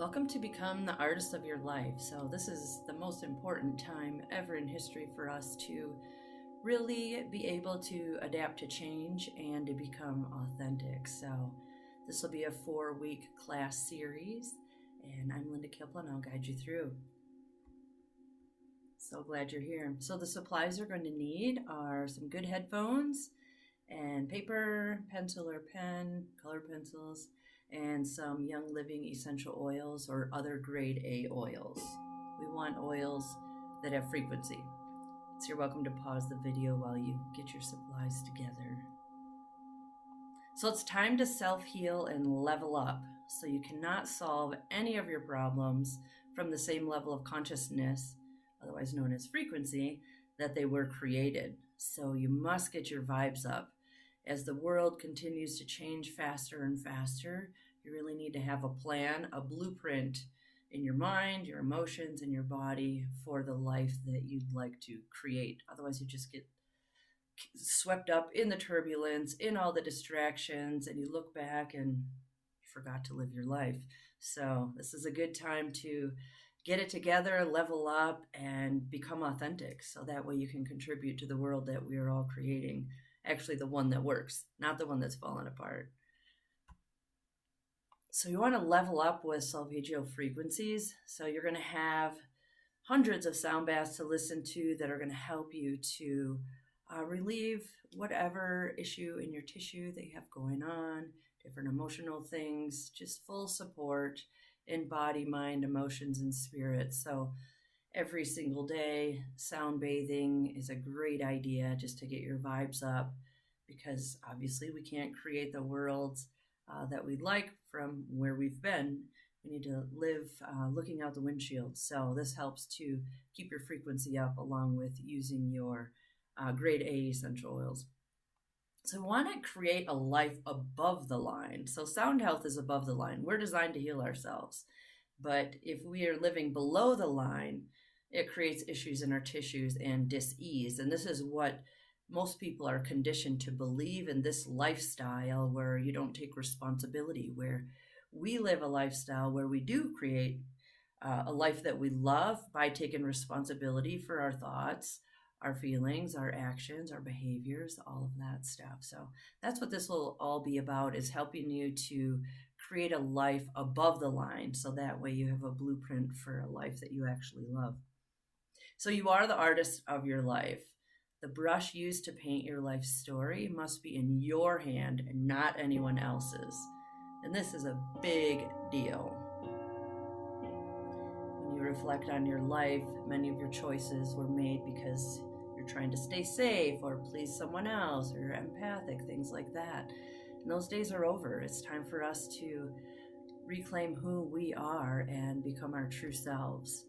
Welcome to become the artist of your life. So this is the most important time ever in history for us to really be able to adapt to change and to become authentic. So this will be a 4-week class series, and I'm Linda Kipling. I'll guide you through. So glad you're here. So the supplies you're going to need are some good headphones and paper, pencil or pen, color pencils, and some Young Living essential oils or other grade A oils. We want oils that have frequency. So you're welcome to pause the video while you get your supplies together. So it's time to self-heal and level up. So you cannot solve any of your problems from the same level of consciousness, otherwise known as frequency, that they were created. So you must get your vibes up. As the world continues to change faster and faster, you really need to have a plan, a blueprint in your mind, your emotions, and your body for the life that you'd like to create. Otherwise, you just get swept up in the turbulence, in all the distractions, and you look back and you forgot to live your life. So this is a good time to get it together, level up, and become authentic. So that way you can contribute to the world that we are all creating. Actually, the one that works, not the one that's fallen apart. So you want to level up with solfeggio frequencies. So you're going to have hundreds of sound baths to listen to that are going to help you to relieve whatever issue in your tissue that you have going on, different emotional things, just full support in body, mind, emotions, and spirit. So every single day, sound bathing is a great idea just to get your vibes up, because obviously we can't create the worlds that we'd like from where we've been. We need to live looking out the windshield. So this helps to keep your frequency up along with using your grade A essential oils. So we want to create a life above the line. So sound health is above the line. We're designed to heal ourselves. But if we are living below the line, it creates issues in our tissues and dis-ease. And this is what most people are conditioned to believe in, this lifestyle where you don't take responsibility, where we live a lifestyle where we do create a life that we love by taking responsibility for our thoughts, our feelings, our actions, our behaviors, all of that stuff. So that's what this will all be about, is helping you to create a life above the line. So that way you have a blueprint for a life that you actually love. So you are the artist of your life. The brush used to paint your life story must be in your hand and not anyone else's. And this is a big deal. When you reflect on your life, many of your choices were made because you're trying to stay safe or please someone else, or you're empathic, things like that. And those days are over. It's time for us to reclaim who we are and become our true selves.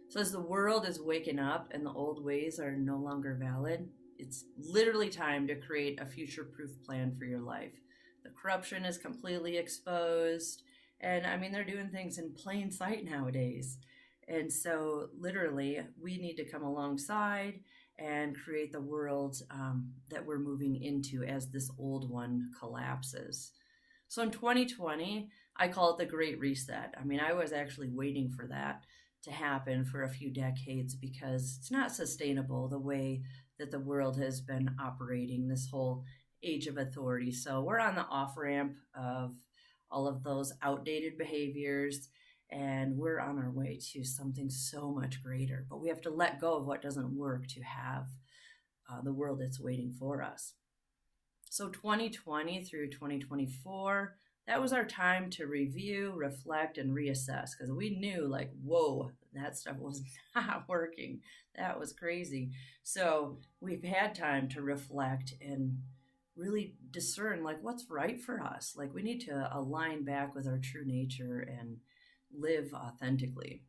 So as the world is waking up and the old ways are no longer valid, it's literally time to create a future-proof plan for your life. The corruption is completely exposed, and I mean, they're doing things in plain sight nowadays. And so literally, we need to come alongside and create the world that we're moving into as this old one collapses. So in 2020, I call it the Great Reset. I mean, I was actually waiting for that to happen for a few decades, because it's not sustainable the way that the world has been operating, this whole age of authority. So we're on the off-ramp of all of those outdated behaviors, and we're on our way to something so much greater. But we have to let go of what doesn't work to have the world that's waiting for us. So 2020 through 2024, that was our time to review, reflect, and reassess, because we knew, like, whoa, that stuff was not working. That was crazy. So we've had time to reflect and really discern, like, what's right for us. Like, we need to align back with our true nature and live authentically.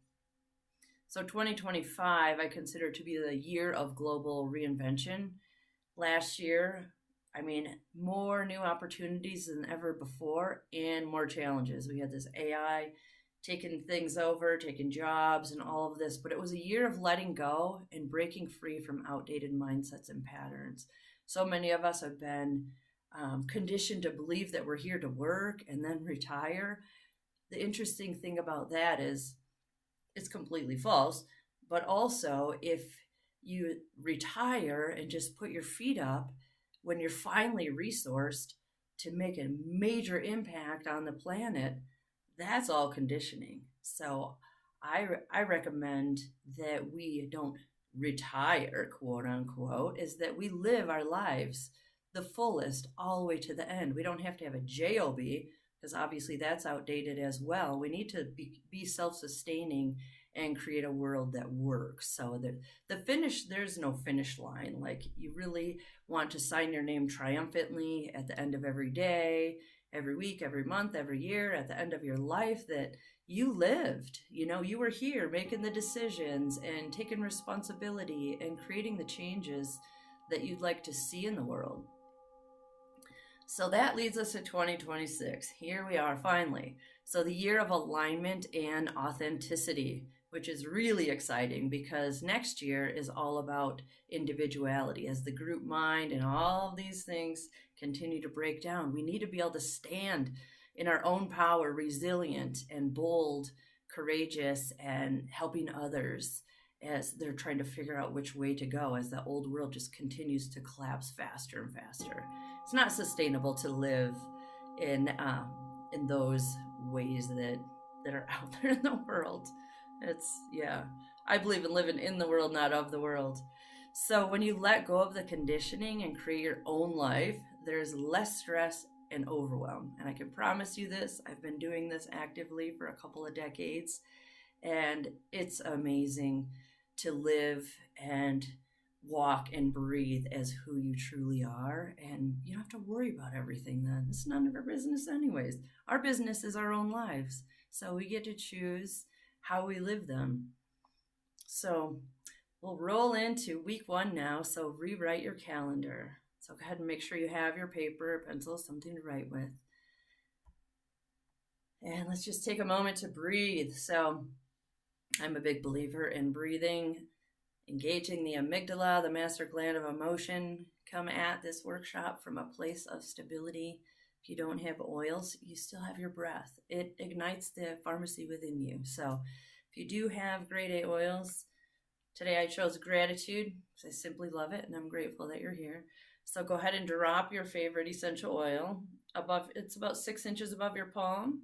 So 2025, I consider to be the year of global reinvention. Last year, I mean, more new opportunities than ever before and more challenges. We had this AI taking things over, taking jobs and all of this, but it was a year of letting go and breaking free from outdated mindsets and patterns. So many of us have been conditioned to believe that we're here to work and then retire. the interesting thing about that is it's completely false. But also, if you retire and just put your feet up when you're finally resourced to make a major impact on the planet, that's all conditioning. So I recommend that we don't retire, quote unquote, is that we live our lives the fullest all the way to the end. We don't have to have a job, because obviously that's outdated as well. We need to be self-sustaining and create a world that works. So the finish, there's no finish line. Like, you really want to sign your name triumphantly at the end of every day, every week, every month, every year, at the end of your life, that you lived. You were here making the decisions and taking responsibility and creating the changes that you'd like to see in the world. So that leads us to 2026. Here we are finally. So the year of alignment and authenticity, which is really exciting because next year is all about individuality. As the group mind and all of these things continue to break down, we need to be able to stand in our own power, resilient and bold, courageous, and helping others as they're trying to figure out which way to go, as the old world just continues to collapse faster and faster. It's not sustainable to live in those ways that are out there in the world. I believe in living in the world, not of the world. So when you let go of the conditioning and create your own life, there's less stress and overwhelm. And I can promise you this, I've been doing this actively for a couple of decades, and it's amazing to live and walk and breathe as who you truly are. And you don't have to worry about everything then. It's none of our business anyways. Our business is our own lives. So we get to choose how we live them. So we'll roll into week 1 now. So rewrite your calendar. So go ahead and make sure you have your paper, pencil, something to write with. And let's just take a moment to breathe. So I'm a big believer in breathing, engaging the amygdala, the master gland of emotion. Come at this workshop from a place of stability. If you don't have oils, you still have your breath. It ignites the pharmacy within you. So if you do have grade A oils, today I chose gratitude because I simply love it and I'm grateful that you're here. So go ahead and drop your favorite essential oil it's about 6 inches above your palm.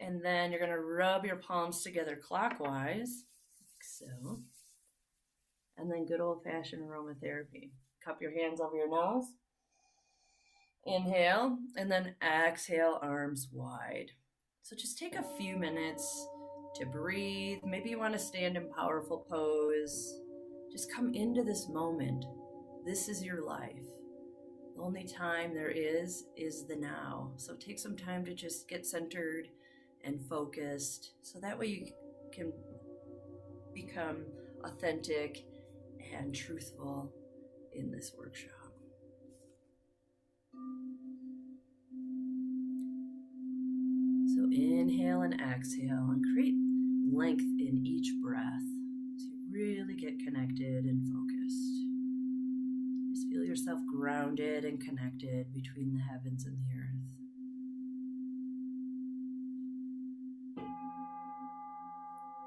And then you're going to rub your palms together clockwise, like so. And then good old-fashioned aromatherapy. Cup your hands over your nose. Inhale, and then exhale, arms wide. So just take a few minutes to breathe. Maybe you want to stand in powerful pose. Just come into this moment. This is your life. The only time there is the now. So take some time to just get centered and focused, so that way you can become authentic and truthful in this workshop. So inhale and exhale and create length in each breath. So you really get connected and focused. Just feel yourself grounded and connected between the heavens and the earth.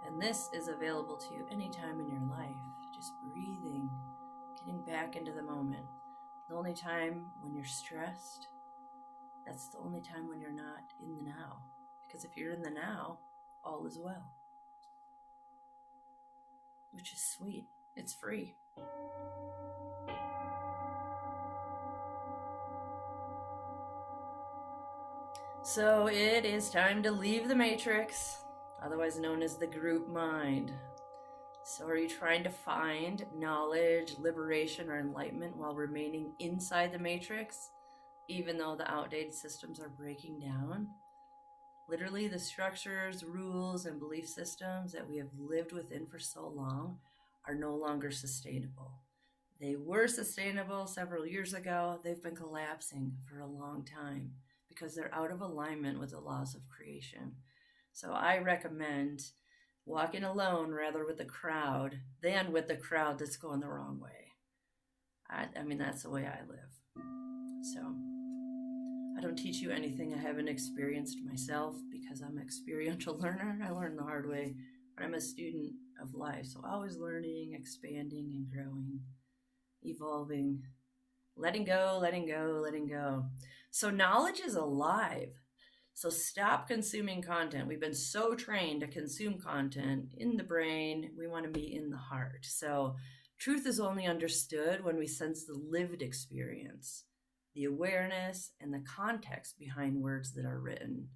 And this is available to you anytime in your life. Just breathing, getting back into the moment. The only time when you're stressed, that's the only time when you're not in the now. Because if you're in the now, all is well. Which is sweet. It's free. So it is time to leave the matrix, otherwise known as the group mind. So are you trying to find knowledge, liberation, or enlightenment while remaining inside the matrix, even though the outdated systems are breaking down? Literally, the structures, rules, and belief systems that we have lived within for so long are no longer sustainable. They were sustainable several years ago. They've been collapsing for a long time because they're out of alignment with the laws of creation. So I recommend walking alone rather with the crowd than with the crowd that's going the wrong way. I mean, that's the way I live. So I don't teach you anything I haven't experienced myself because I'm an experiential learner. I learned the hard way, but I'm a student of life. So always learning, expanding, and growing, evolving, letting go, letting go, letting go. So knowledge is alive. So stop consuming content. We've been so trained to consume content in the brain. We want to be in the heart. So truth is only understood when we sense the lived experience, the awareness, and the context behind words that are written.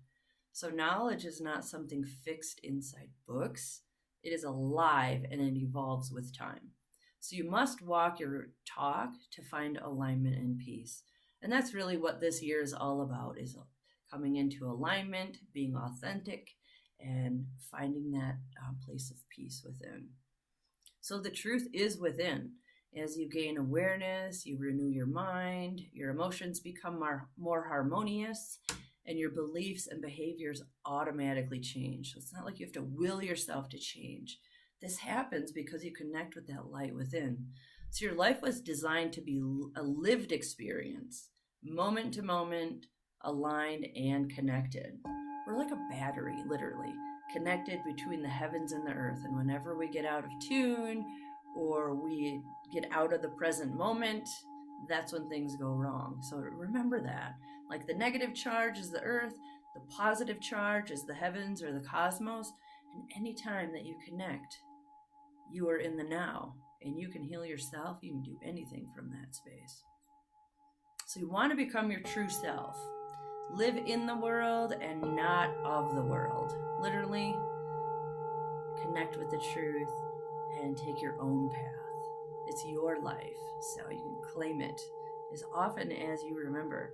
So knowledge is not something fixed inside books. It is alive and it evolves with time. So you must walk your talk to find alignment and peace. And that's really what this year is all about, is coming into alignment, being authentic, and finding that place of peace within. So the truth is within. As you gain awareness, you renew your mind, your emotions become more harmonious, and your beliefs and behaviors automatically change. So it's not like you have to will yourself to change. This happens because you connect with that light within. So your life was designed to be a lived experience, moment to moment, aligned and connected. We're like a battery, literally, connected between the heavens and the earth. And whenever we get out of tune or we get out of the present moment, that's when things go wrong. So remember that. Like the negative charge is the earth, the positive charge is the heavens or the cosmos. And anytime that you connect, you are in the now and you can heal yourself. You can do anything from that space. So you want to become your true self. Live in the world and not of the world. Literally, connect with the truth and take your own path. It's your life, so you can claim it as often as you remember.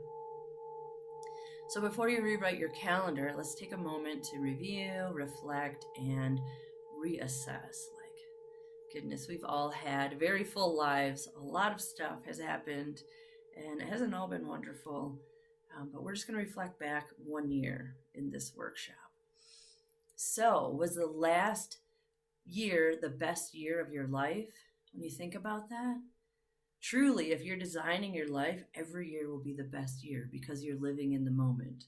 So before you rewrite your calendar, let's take a moment to review, reflect, and reassess. Like, goodness, we've all had very full lives. A lot of stuff has happened, and it hasn't all been wonderful. But we're just going to reflect back 1 year in this workshop. So, was the last year the best year of your life? When you think about that, truly, if you're designing your life, every year will be the best year because you're living in the moment.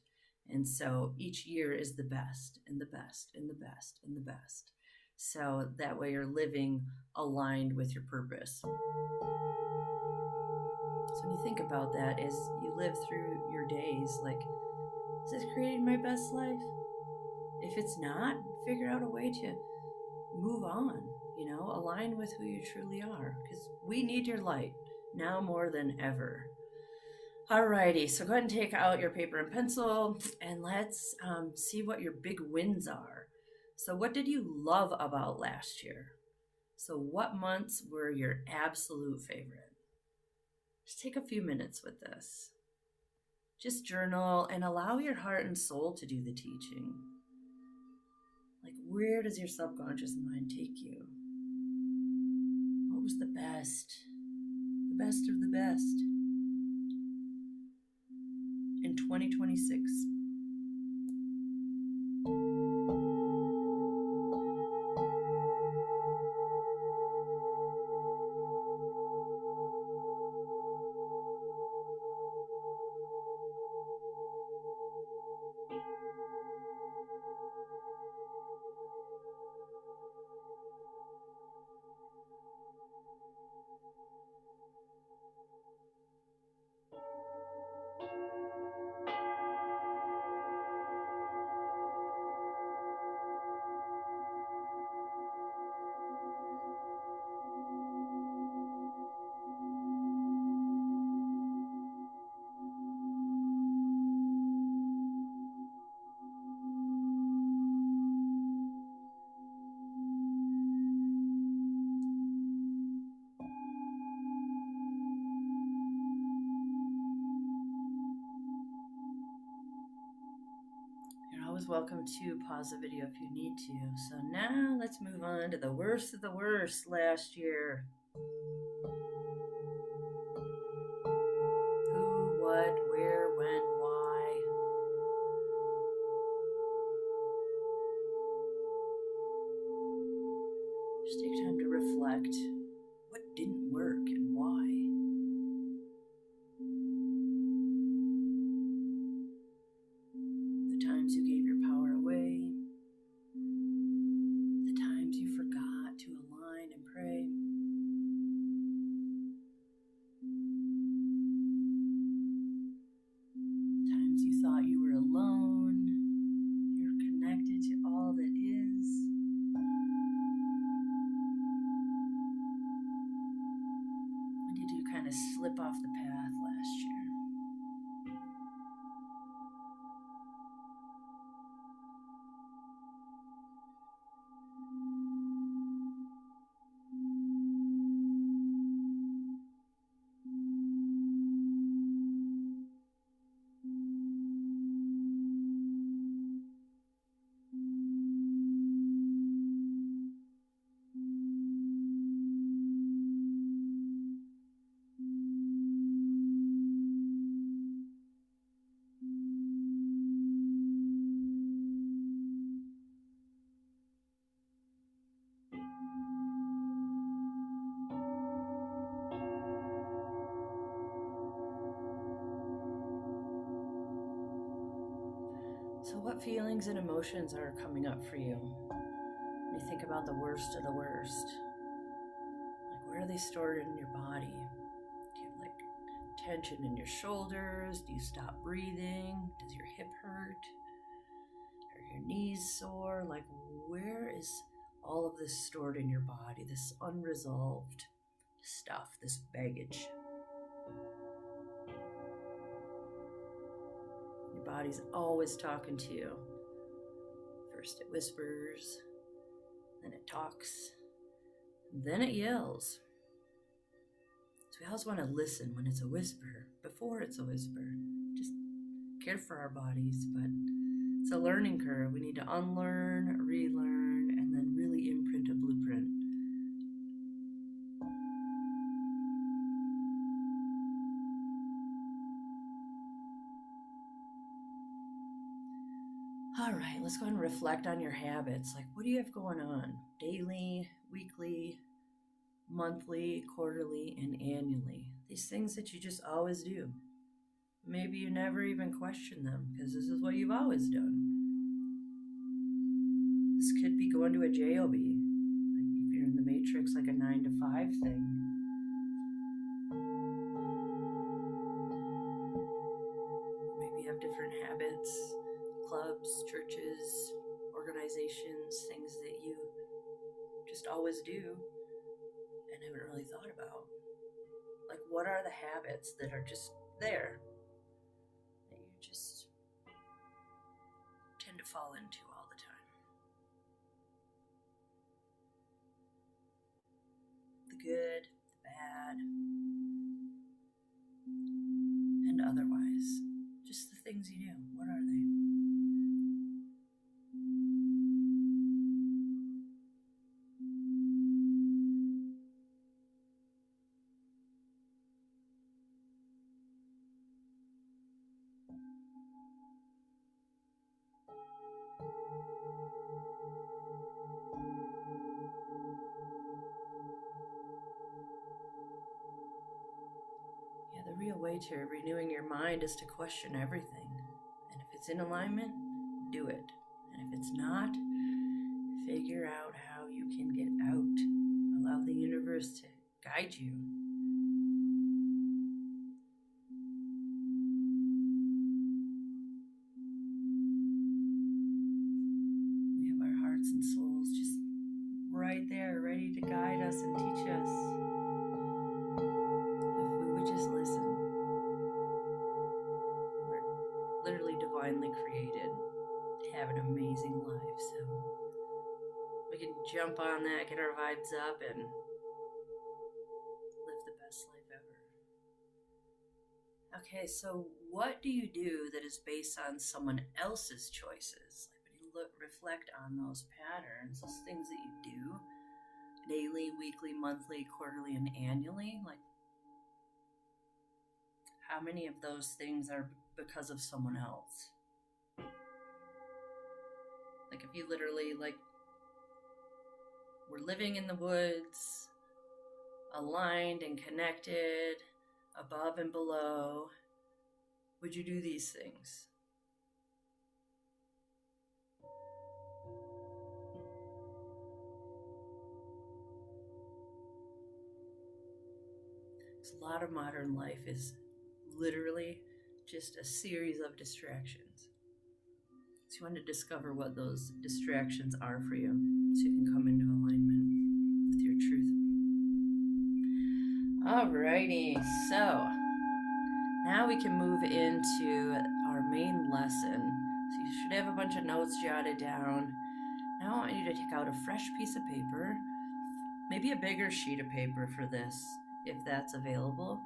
And so each year is the best and the best and the best and the best. So that way you're living aligned with your purpose. So when you think about that, as you live through your days, like, is this creating my best life? If it's not, figure out a way to move on, align with who you truly are, because we need your light now more than ever. Alrighty, so go ahead and take out your paper and pencil, and let's see what your big wins are. So what did you love about last year? So what months were your absolute favorite? Just take a few minutes with this. Just journal and allow your heart and soul to do the teaching. Like, where does your subconscious mind take you? What was the best? The best of the best in 2026? Welcome to pause the video if you need to. So now let's move on to the worst of the worst last year. Who, what, where, when, why. Just take time to reflect. What didn't work and why? kind of slip off the path last year. So what feelings and emotions are coming up for you? When you think about the worst of the worst, like where are they stored in your body? Do you have like tension in your shoulders? Do you stop breathing? Does your hip hurt? Are your knees sore? Like where is all of this stored in your body? This unresolved stuff, this baggage. Your body's always talking to you. First it whispers, then it talks, then it yells. So we always want to listen when it's a whisper, before it's a whisper. Just care for our bodies, but it's a learning curve. We need to unlearn, relearn, and then really imprint a blueprint. All right, let's go ahead and reflect on your habits. Like, what do you have going on? Daily, weekly, monthly, quarterly, and annually. These things that you just always do. Maybe you never even question them because this is what you've always done. This could be going to a JOB. Like if you're in the Matrix, like a 9 to 5 thing. Maybe you have different habits, clubs, churches, organizations, things that you just always do and haven't really thought about. Like, what are the habits that are just there that you just tend to fall into all the time? The good, the bad, and otherwise. Just the things you do. What are they? The real way to renewing your mind is to question everything. And if it's in alignment, do it. And if it's not, figure out how you can get out. Allow the universe to guide you. We have our hearts and souls just right there, ready to guide us and teach us. If we would just listen. We're literally divinely created to have an amazing life, so we can jump on that, get our vibes up, and live the best life ever. Okay, so what do you do that is based on someone else's choices? Like when you reflect on those patterns, those things that you do daily, weekly, monthly, quarterly, and annually, like how many of those things are because of someone else? Like if you literally were living in the woods, aligned and connected, above and below, would you do these things? Because a lot of modern life is literally just a series of distractions. So you want to discover what those distractions are for you so you can come into alignment with your truth. Alrighty, so now we can move into our main lesson. So you should have a bunch of notes jotted down. Now I want you to take out a fresh piece of paper, maybe a bigger sheet of paper for this, if that's available,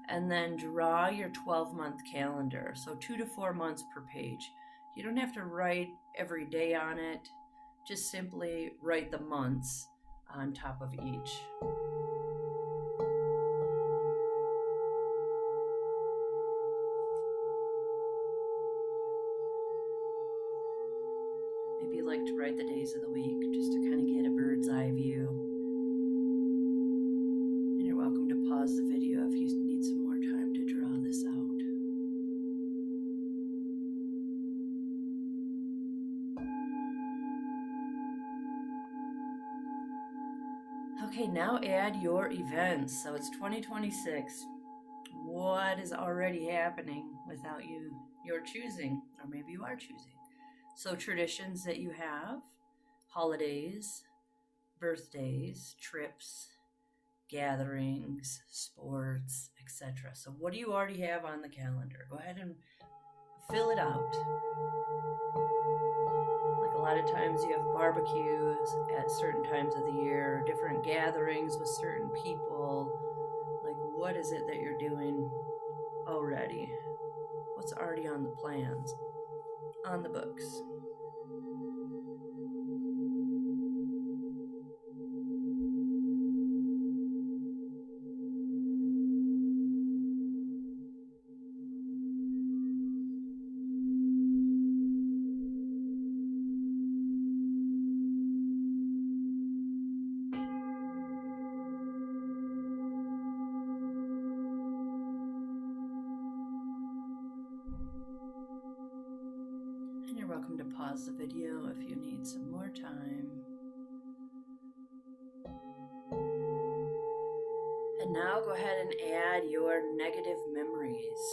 and then draw your 12-month calendar. So 2 to 4 months per page. You don't have to write every day on it, just simply write the months on top of each. Maybe you like to write the days of the week just to kind of get a bird's eye view. And you're welcome to pause the video if you need some more time to draw this out. Okay, now add your events. So it's 2026. What is already happening without your choosing, or maybe you are choosing? So traditions that you have, holidays, birthdays, trips, gatherings, sports, etc. So what do you already have on the calendar? Go ahead and fill it out. Like a lot of times you have barbecues at certain times of the year, different gatherings with certain people. Like, what is it that you're doing already? What's already on the plans, on the books? And you're welcome to pause the video if you need some more time. And now go ahead and add your negative memories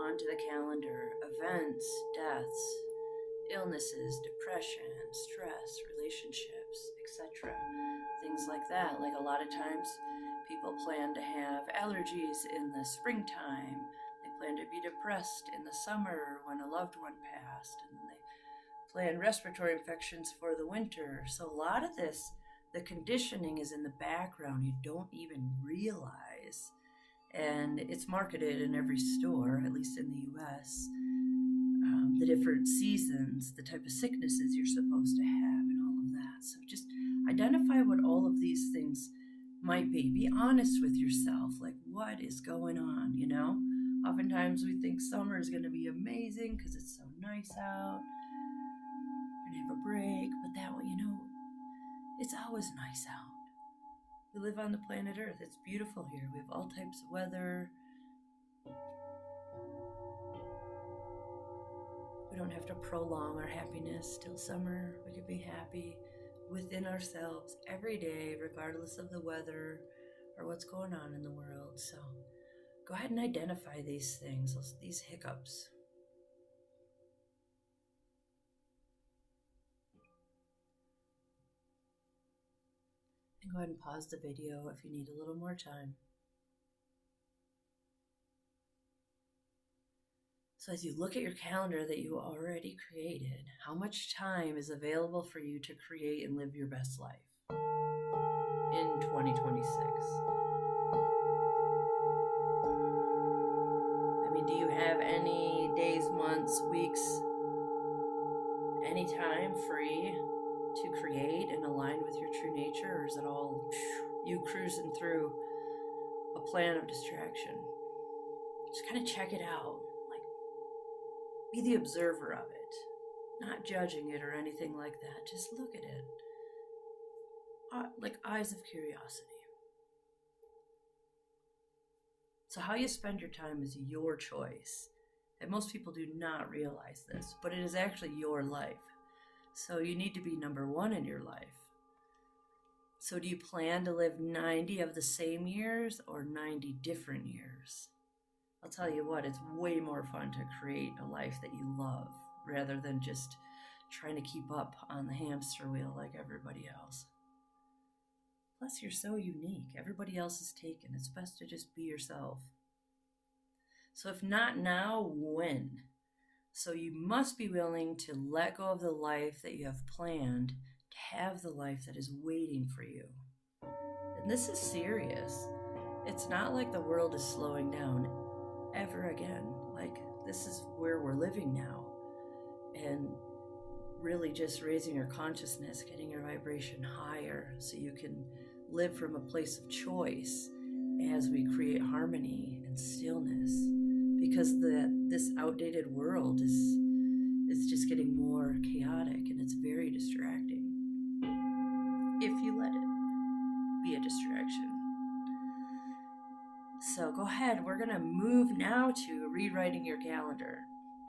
onto the calendar. Events, deaths, illnesses, depression, stress, relationships, etc. Things like that. Like a lot of times people plan to have allergies in the springtime. They plan to be depressed in the summer when a loved one passed. And they plan respiratory infections for the winter. So a lot of this, the conditioning is in the background. You don't even realize. And it's marketed in every store, at least in the US. The different seasons, the type of sicknesses you're supposed to have, and all of that. So just identify what all of these things might be. Be honest with yourself, like what is going on, you know? Oftentimes we think summer is going to be amazing because it's so nice out. We're going to have a break, but that way, you know, it's always nice out. We live on the planet Earth. It's beautiful here. We have all types of weather. We don't have to prolong our happiness till summer. We can be happy within ourselves every day, regardless of the weather or what's going on in the world. So go ahead and identify these things, these hiccups. And go ahead and pause the video if you need a little more time. So as you look at your calendar that you already created, how much time is available for you to create and live your best life in 2026? I mean, do you have any days, months, weeks, any time free to create and align with your true nature, or is it all you cruising through a plan of distraction? Just kind of check it out. Like, be the observer of it, not judging it or anything like that. Just look at it, like eyes of curiosity. So how you spend your time is your choice. And most people do not realize this, but it is actually your life. So you need to be number one in your life. So do you plan to live 90 of the same years or 90 different years? I'll tell you what, it's way more fun to create a life that you love rather than just trying to keep up on the hamster wheel like everybody else. Plus, you're so unique. Everybody else is taken. It's best to just be yourself. So, if not now, when? So, you must be willing to let go of the life that you have planned to have the life that is waiting for you. And this is serious. It's not like the world is slowing down ever again. Like, this is where we're living now. And really just raising your consciousness, getting your vibration higher so you can live from a place of choice as we create harmony and stillness. Because this outdated world is just getting more chaotic, and it's very distracting. If you let it be a distraction. So go ahead, we're going to move now to rewriting your calendar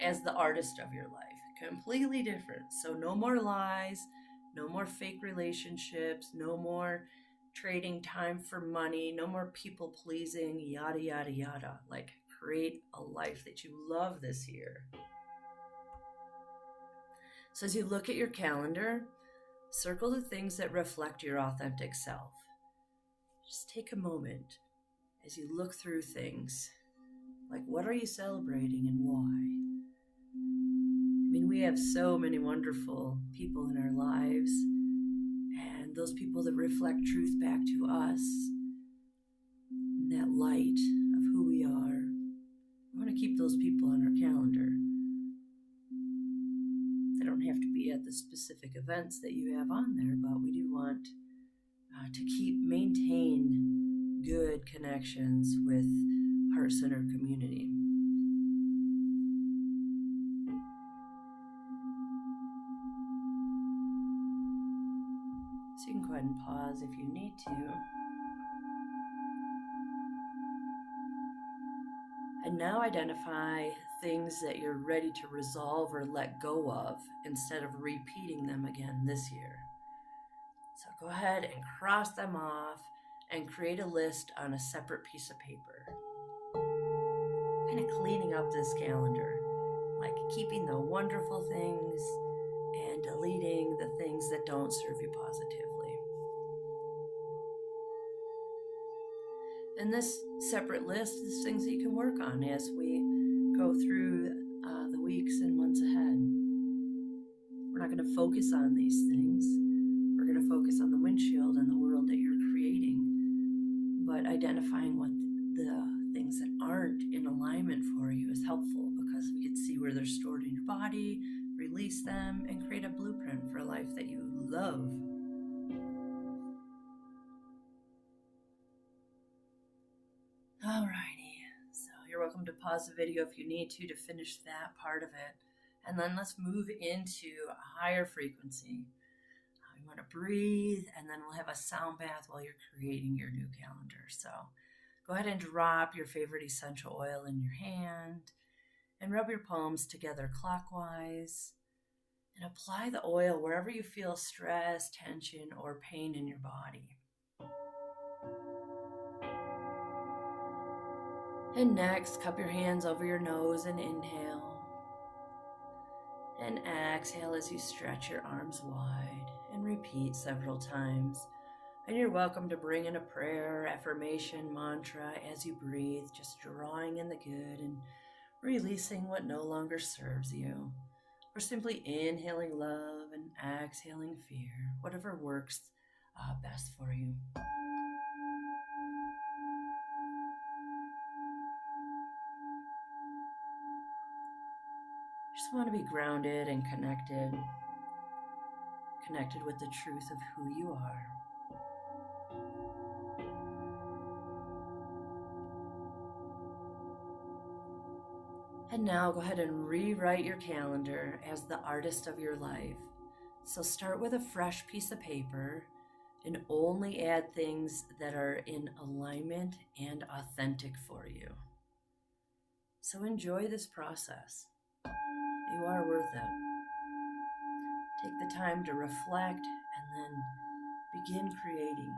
as the artist of your life. Completely different. So no more lies, no more fake relationships, no more trading time for money, no more people pleasing, yada, yada, yada. Like, create a life that you love this year. So as you look at your calendar, circle the things that reflect your authentic self. Just take a moment as you look through things. Like, what are you celebrating and why? I mean, we have so many wonderful people in our lives, and those people that reflect truth back to us, that light of who we are. We want to keep those people on our calendar. They don't have to be at the specific events that you have on there, but we do want to maintain good connections with heart-centered community. So you can go ahead and pause if you need to. And now identify things that you're ready to resolve or let go of instead of repeating them again this year. So go ahead and cross them off and create a list on a separate piece of paper. Kind of cleaning up this calendar, like keeping the wonderful things and deleting the things that don't serve you positively. And this separate list is things that you can work on as we go through the weeks and months ahead. We're not going to focus on these things. We're going to focus on the windshield and the world that you're creating. But identifying what the things that aren't in alignment for you is helpful, because we can see where they're stored in your body, release them, and create a blueprint for a life that you love. Alrighty, so you're welcome to pause the video if you need to finish that part of it. And then let's move into a higher frequency. You want to breathe, and then we'll have a sound bath while you're creating your new calendar. So go ahead and drop your favorite essential oil in your hand and rub your palms together clockwise. And apply the oil wherever you feel stress, tension, or pain in your body. And next, cup your hands over your nose and inhale. And exhale as you stretch your arms wide, and repeat several times. And you're welcome to bring in a prayer, affirmation, mantra as you breathe, just drawing in the good and releasing what no longer serves you. Or simply inhaling love and exhaling fear, whatever works best for you. Just want to be grounded and connected with the truth of who you are. And now go ahead and rewrite your calendar as the artist of your life. So start with a fresh piece of paper and only add things that are in alignment and authentic for you. So enjoy this process. You are worth it. Take the time to reflect and then begin creating.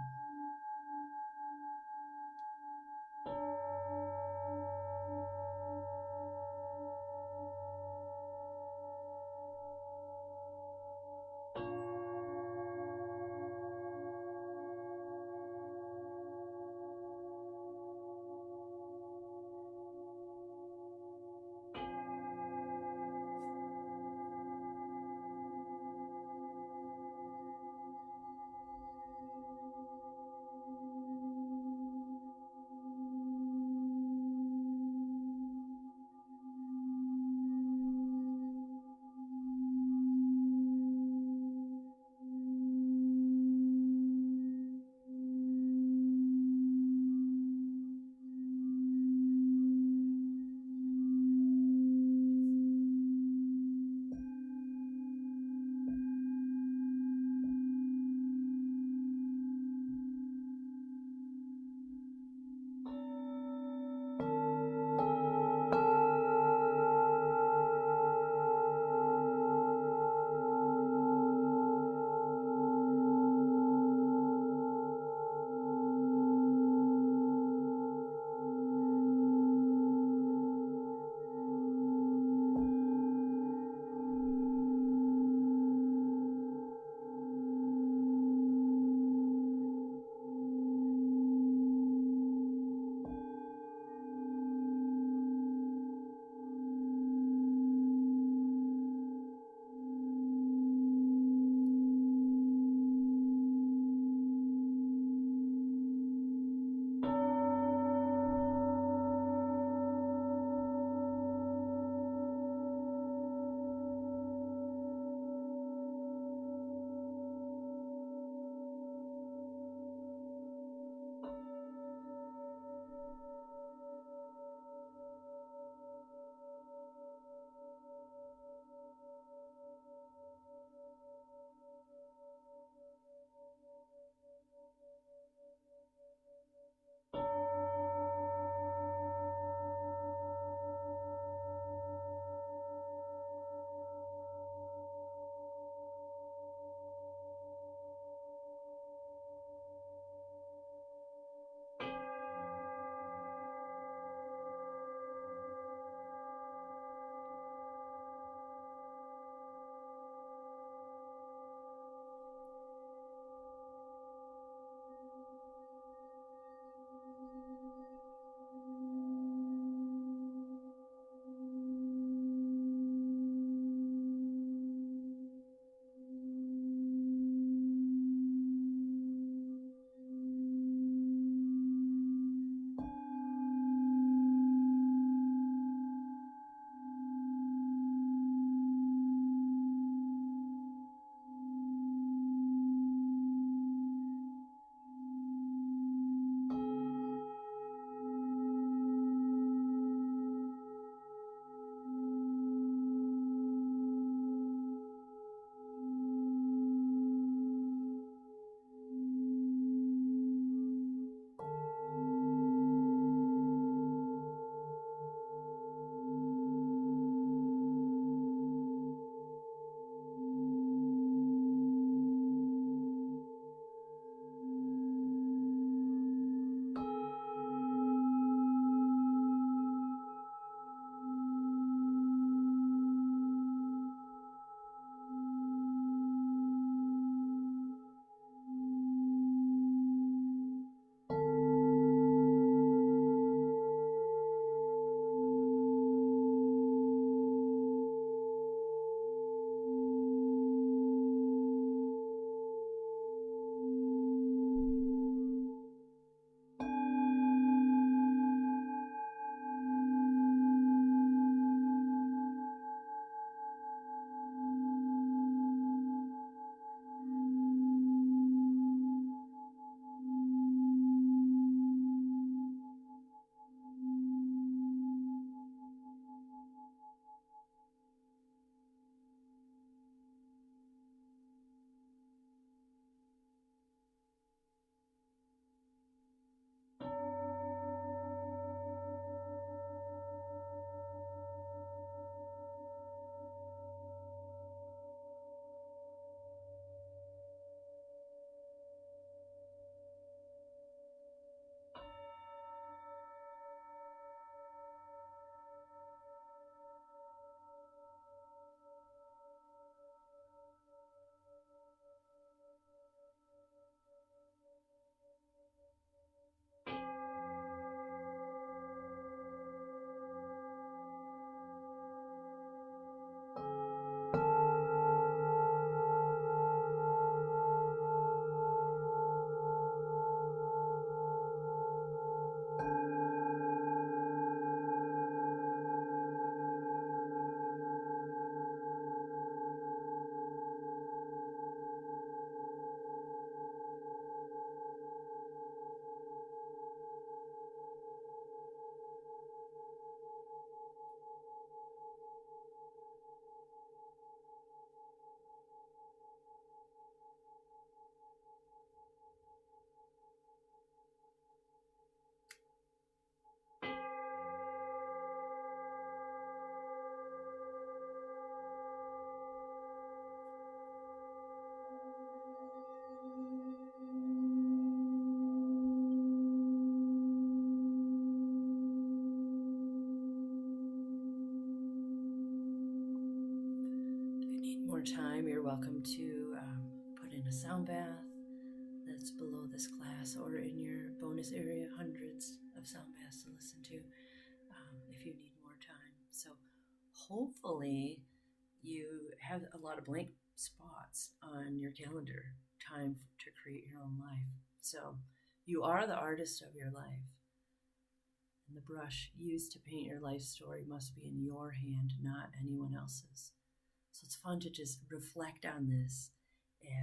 more time, you're welcome to put in a sound bath that's below this class, or in your bonus area, hundreds of sound baths to listen to if you need more time. So hopefully you have a lot of blank spots on your calendar, time to create your own life. So you are the artist of your life. And the brush used to paint your life story must be in your hand, not anyone else's. So it's fun to just reflect on this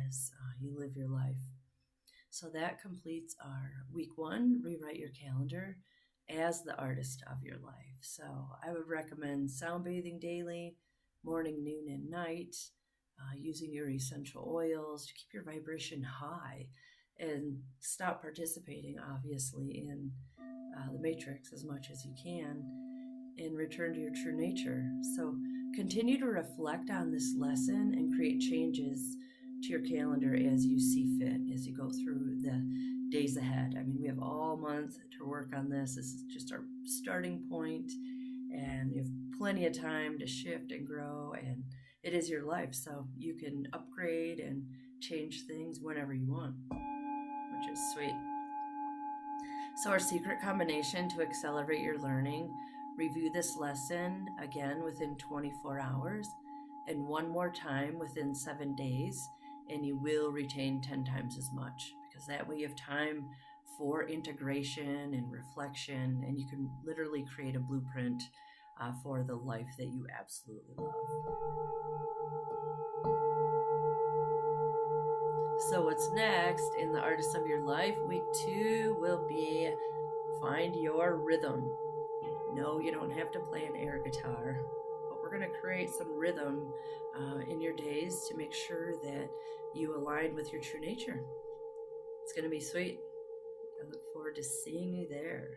as you live your life. So that completes our week 1, rewrite your calendar as the artist of your life. So I would recommend sound bathing daily, morning, noon, and night, using your essential oils to keep your vibration high, and stop participating, obviously, in the matrix as much as you can, and return to your true nature. So continue to reflect on this lesson and create changes to your calendar as you see fit, as you go through the days ahead. I mean, we have all month to work on this. This is just our starting point, and you have plenty of time to shift and grow, and it is your life, so you can upgrade and change things whenever you want, which is sweet. So our secret combination to accelerate your learning: review this lesson again within 24 hours and one more time within 7 days, and you will retain 10 times as much, because that way you have time for integration and reflection, and you can literally create a blueprint for the life that you absolutely love. So what's next in the Artist of Your Life? Week 2 will be find your rhythm. No, you don't have to play an air guitar, but we're going to create some rhythm in your days to make sure that you align with your true nature. It's going to be sweet. I look forward to seeing you there.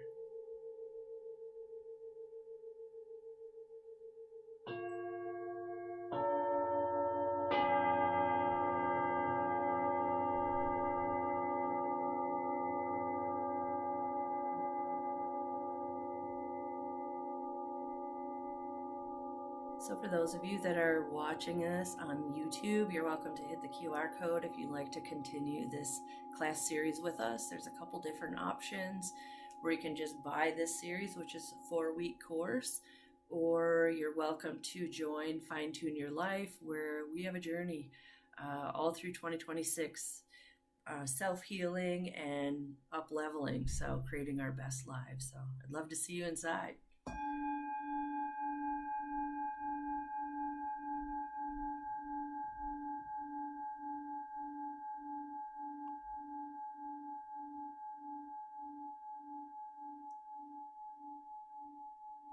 So for those of you that are watching this on YouTube, you're welcome to hit the QR code if you'd like to continue this class series with us. There's a couple different options where you can just buy this series, which is a 4-week course, or you're welcome to join Fine Tune Your Life, where we have a journey all through 2026, self-healing and up-leveling, so creating our best lives. So I'd love to see you inside.